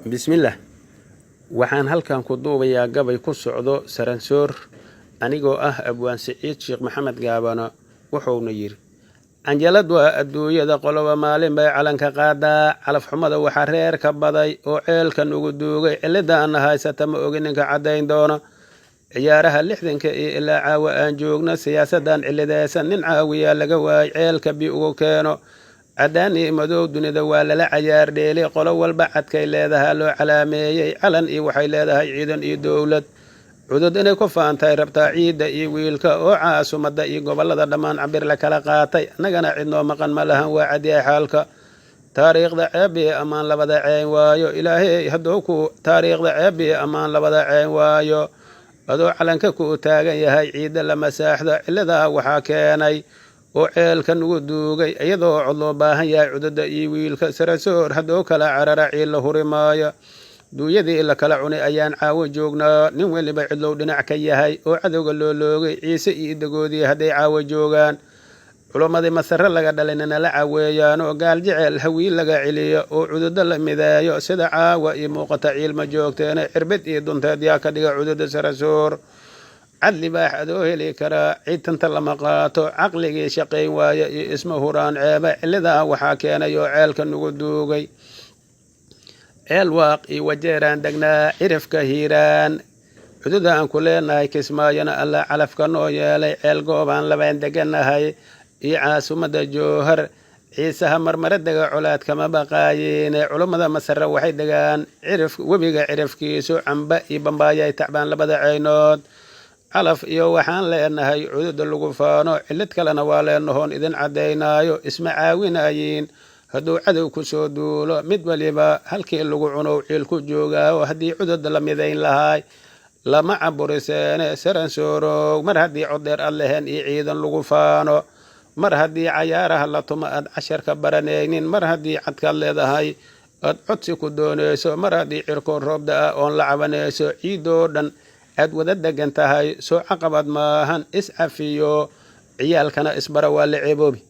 bismillaah waxaan halkan ku duubayaa gabay ku socdo saransoor anigoo ah abwaan siciid sheekh maxamed gaabano wuxuuna yidhi canjalad waa adduunyada qoloba maalin bay calanka qaadaa calaf xumada waxaa reer ka baday oo ceelka nugu duugay cilida ana haysata ma ogi ninka caddayn doono ciyaaraha lixdanka iyo ilaa caawa aan joogno siyaasadan cilidaysan nin caawiyaa laga waayay ceelka bi ugu keeno caddaan iyo madow dunida waa lala cayaar dheeli qolo walba cadkay leedahaa loo calaameeyey calan iyo waxay leedahay ciidan iyo dowlad cudud inay ku faantahay rabtaa ciidda iyo wiilka oo caasumada iyo gobollada dhammaan cabir la kala qaatay annagana cidnoo maqan ma lahan waa cadyahay xaalka taariikhda ceebiye ammaan labada ceyn waayo ilaahay hadduu ku taariikhda ceebiye ammaan labada ceyn waayo adoo calanka ku taagan yahay ciidda la masaaxda ciladaa waxaa keenay oo ceelka nugu duugay iyadoo cod loo baahan yahay cududda iyo wiilka sarasoor hadduu kala carara ciil la huri maayo duunyadii la kala cunay ayaan caawo joognaa nin weliba cidlow dhinac ka yahay oo cadowga loo loogay ciise iyo dagoodii hadday caawo joogaan culummadii masare laga dhalinana la caweeyaanoo gaal jecel hawiil laga celiyo oo cududda la mideeyo sida caawa iyo muuqata ciilma joogteena cirbid iyo dunteed yaa ka dhiga cududda sarasoor cadli baax adoo heli karaa ciidtanta lama qaato caqligii shaqayn waaya iyo isma huraan ceeba cilidaa waxaa keenay oo ceelka nugu duugay ceel waaq iyo wajeeraan degnaa cirifka hiiraan cududaan ku leenahay kismaayona alla calafka noo yeelay ceel goobaan labaan deganahay iyo caasumada jowhar ciisaha marmare dega colaad kama baqaayeene culummada masare waxay degaan webiga cirifkiisu camba iyo bambaayay tacbaan labada ceynood calaf iyo waxaan leenahay cududa lagu faano cilid kalena waa leenahoon idin caddaynaayo isma caawinayiin hadduu cadow ku soo duulo mid waliba halkii lagu cunow ciil ku joogaayo haddii cudud la midayn lahaay lama caburiseene saransoorow mar haddii coddheer ad leheen iyo ciidan lagu faano mar haddii cayaaraha la tumo aad casharka baranaynin mar haddii cadkaad leedahay aad codsi ku doonayso mar haddii cirkood roobda ah oon la cabanayso ciidoo dhan aad wada degan tahay soo caqabad maahan is cafiyo ciyaalkana isbara waa la ceeboobi